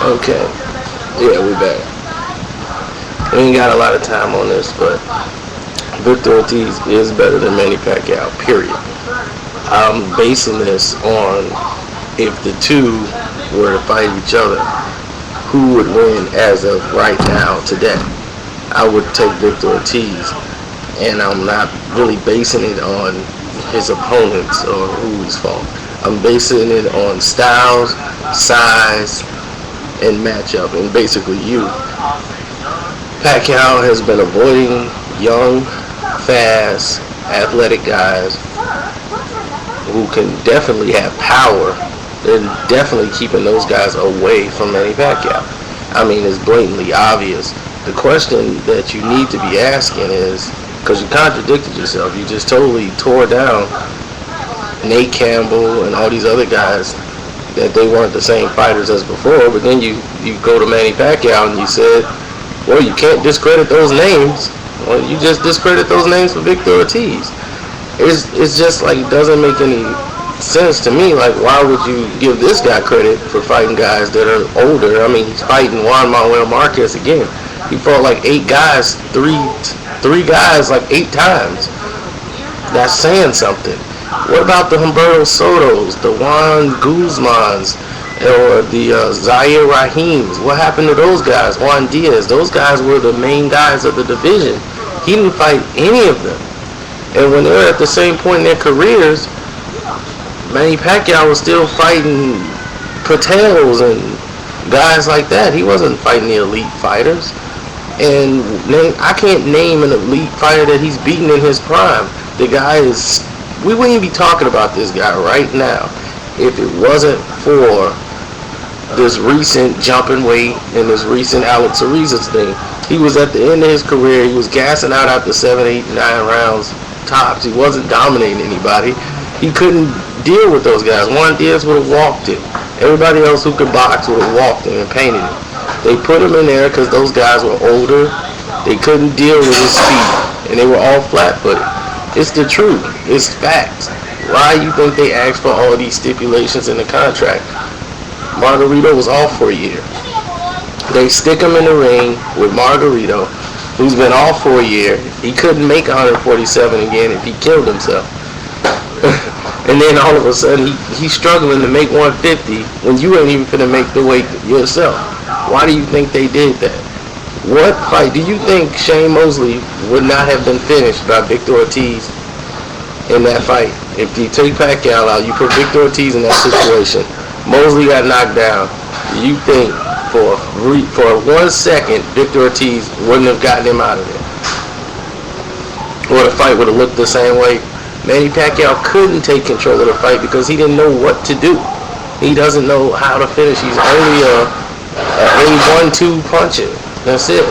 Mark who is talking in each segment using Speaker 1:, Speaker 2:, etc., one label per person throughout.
Speaker 1: Okay. Yeah, we back. We ain't got a lot of time on this, but Victor Ortiz is better than Manny Pacquiao, period. I'm basing this on if the two were to fight each other, who would win as of right now, today. I would take Victor Ortiz, and I'm not really basing it on his opponents or who he's fought. I'm basing it on styles, size, and matchup, and basically you. Pacquiao has been avoiding young, fast, athletic guys who can definitely have power. They're definitely keeping those guys away from Manny Pacquiao. I mean, it's blatantly obvious. The question that you need to be asking is, because you contradicted yourself, you just totally tore down Nate Campbell and all these other guys that they weren't the same fighters as before, but then you go to Manny Pacquiao and you said, well, you can't discredit those names. Well, you just discredit those names for Victor Ortiz. It's just like, it doesn't make any sense to me. Like, why would you give this guy credit for fighting guys that are older? I mean, he's fighting Juan Manuel Marquez again. He fought like 8 guys, three guys like 8 times. That's saying something. What about the Humberto Sotos, the Juan Guzmans, or the Zaire Rahims? What happened to those guys? Juan Diaz. Those guys were the main guys of the division. He didn't fight any of them. And when they were at the same point in their careers, Manny Pacquiao was still fighting Patels and guys like that. He wasn't fighting the elite fighters. And I can't name an elite fighter that he's beaten in his prime. The guy is... We wouldn't be talking about this guy right now if it wasn't for this recent jumping weight and this recent Alex Ariza's thing. He was at the end of his career. He was gassing out after 7, 8, 9 rounds tops. He wasn't dominating anybody. He couldn't deal with those guys. Juan Diaz would have walked him. Everybody else who could box would have walked him and painted him. They put him in there because those guys were older. They couldn't deal with his speed, and they were all flat-footed. It's the truth. It's facts. Why you think they asked for all these stipulations in the contract? Margarito was off for a year. They stick him in the ring with Margarito, who's been off for a year. He couldn't make 147 again if he killed himself. And then all of a sudden, he's struggling to make 150 when you ain't even finna make the weight yourself. Why do you think they did that? What fight? Do you think Shane Mosley would not have been finished by Victor Ortiz in that fight? If you take Pacquiao out, you put Victor Ortiz in that situation. Mosley got knocked down. You think for 1 second Victor Ortiz wouldn't have gotten him out of there? Or the fight would have looked the same way? Manny Pacquiao couldn't take control of the fight because he didn't know what to do. He doesn't know how to finish. He's only a 1-2 puncher. That's it.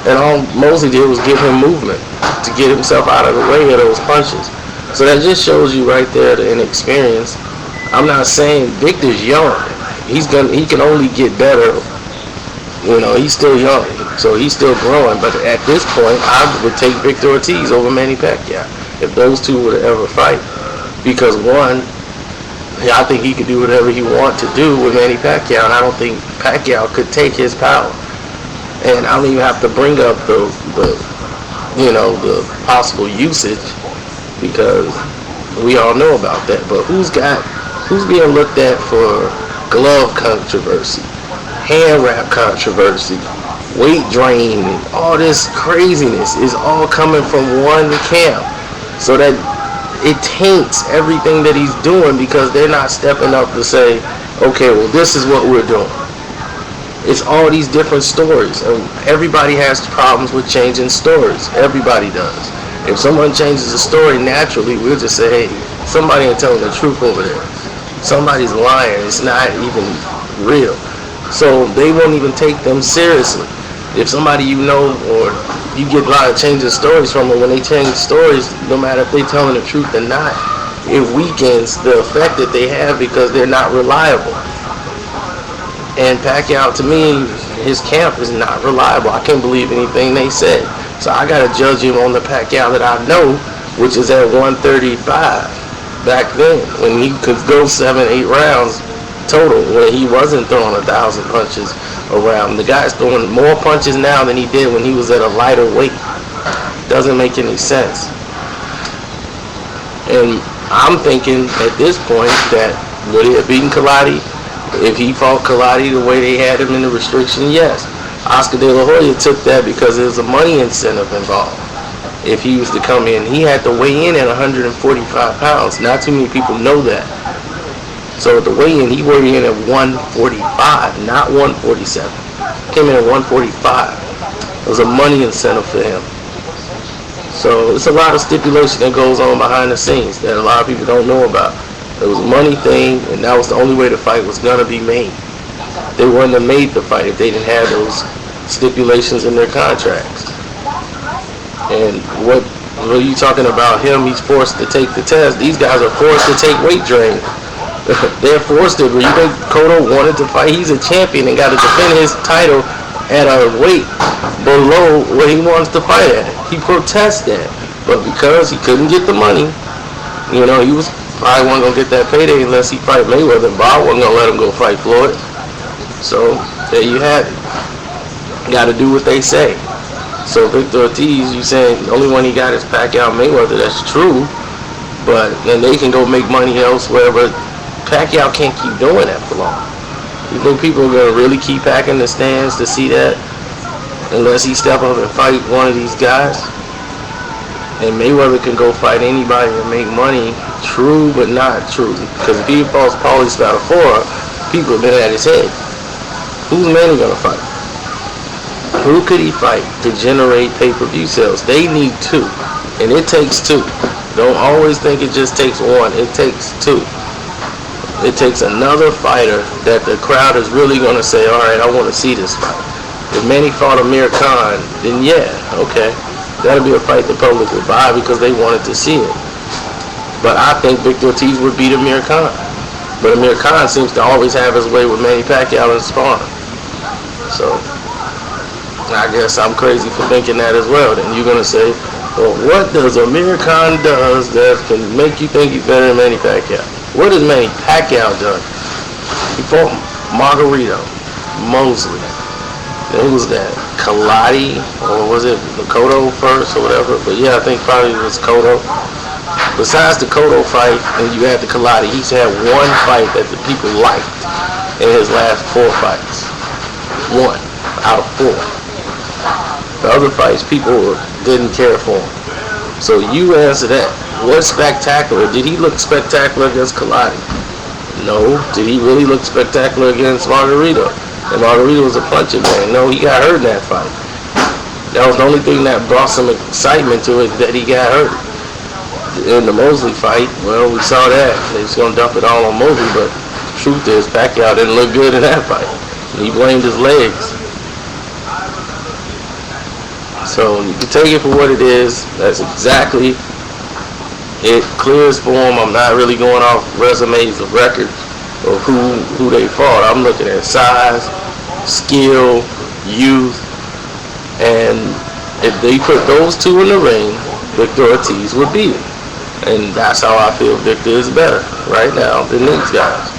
Speaker 1: And all Mosley did was give him movement to get himself out of the way of those punches. So that just shows you right there the inexperience. I'm not saying Victor's young. He can only get better. You know, he's still young, so he's still growing. But at this point, I would take Victor Ortiz over Manny Pacquiao if those two were to ever fight. Because one, I think he could do whatever he wants to do with Manny Pacquiao, and I don't think Pacquiao could take his power. And I don't even have to bring up the possible usage because we all know about that. But who's being looked at for glove controversy, hand wrap controversy, weight drain, and all this craziness is all coming from one camp. So that it taints everything that he's doing because they're not stepping up to say, okay, well, this is what we're doing. It's all these different stories, and everybody has problems with changing stories. Everybody does. If someone changes a story, naturally, we'll just say, hey, somebody ain't telling the truth over there. Somebody's lying. It's not even real. So they won't even take them seriously. If somebody you know, or you get a lot of changing stories from them, when they change stories, no matter if they're telling the truth or not, it weakens the effect that they have because they're not reliable. And Pacquiao, to me, his camp is not reliable. I can't believe anything they said. So I got to judge him on the Pacquiao that I know, which is at 135 back then, when he could go 7, 8 rounds total when he wasn't throwing 1,000 punches around. The guy's throwing more punches now than he did when he was at a lighter weight. Doesn't make any sense. And I'm thinking at this point that would he have beaten Kaladi if he fought Kaladi the way they had him in the restriction? Yes. Oscar De La Hoya took that because there was a money incentive involved. If he was to come in, he had to weigh in at 145 pounds. Not too many people know that. So at the weigh-in, he weighed in at 145, not 147. Came in at 145. It was a money incentive for him. So it's a lot of stipulation that goes on behind the scenes that a lot of people don't know about. It was a money thing, and that was the only way the fight was going to be made. They wouldn't have made the fight if they didn't have those stipulations in their contracts. And what are you talking about him? He's forced to take the test. These guys are forced to take weight drain. They're forced to. You think Cotto wanted to fight? He's a champion and got to defend his title at a weight below what he wants to fight at. He protested, but because he couldn't get the money, he was probably wasn't gonna get that payday unless he fight Mayweather. Bob wasn't gonna let him go fight Floyd. So there you have it. Got to do what they say. So Victor Ortiz, you saying the only one he got is Pacquiao Mayweather? That's true, but then they can go make money elsewhere. But Pacquiao can't keep doing that for long. You think people are gonna really keep packing the stands to see that? Unless he step up and fight one of these guys. And Mayweather can go fight anybody and make money. True, but not true. Because if he fought Paulie Spadafora, people have been at his head. Who's Manny gonna fight? Who could he fight to generate pay-per-view sales? They need two, and it takes two. Don't always think it just takes one. It takes two. It takes another fighter that the crowd is really gonna say, all right, I want to see this fight. If Manny fought Amir Khan, then yeah, okay. That'll be a fight the public would buy because they wanted to see it. But I think Victor Ortiz would beat Amir Khan. But Amir Khan seems to always have his way with Manny Pacquiao in sparring. So I guess I'm crazy for thinking that as well. Then you're going to say, well, what does Amir Khan does that can make you think he's better than Manny Pacquiao? What has Manny Pacquiao done? He fought Margarito, Mosley. Then who was that? Kaladi, or was it Cotto first or whatever? But yeah, I think probably it was Cotto. Besides the Cotto fight, and you had the Kaladi, he's had one fight that the people liked in his last 4 fights. 1 out of 4. The other fights, people didn't care for him. So you answer that. What's spectacular? Did he look spectacular against Kaladi? No. Did he really look spectacular against Margarito? And Margarito was a punching man. No, he got hurt in that fight. That was the only thing that brought some excitement to it, that he got hurt. In the Mosley fight, well, we saw that. They was going to dump it all on Mosley, but the truth is, Pacquiao didn't look good in that fight. He blamed his legs. So you can take it for what it is. That's exactly it. Clear as form. I'm not really going off resumes of records of who they fought. I'm looking at size, skill, youth, and if they put those two in the ring, Victor Ortiz would beat him. And that's how I feel Victor is better right now than these guys.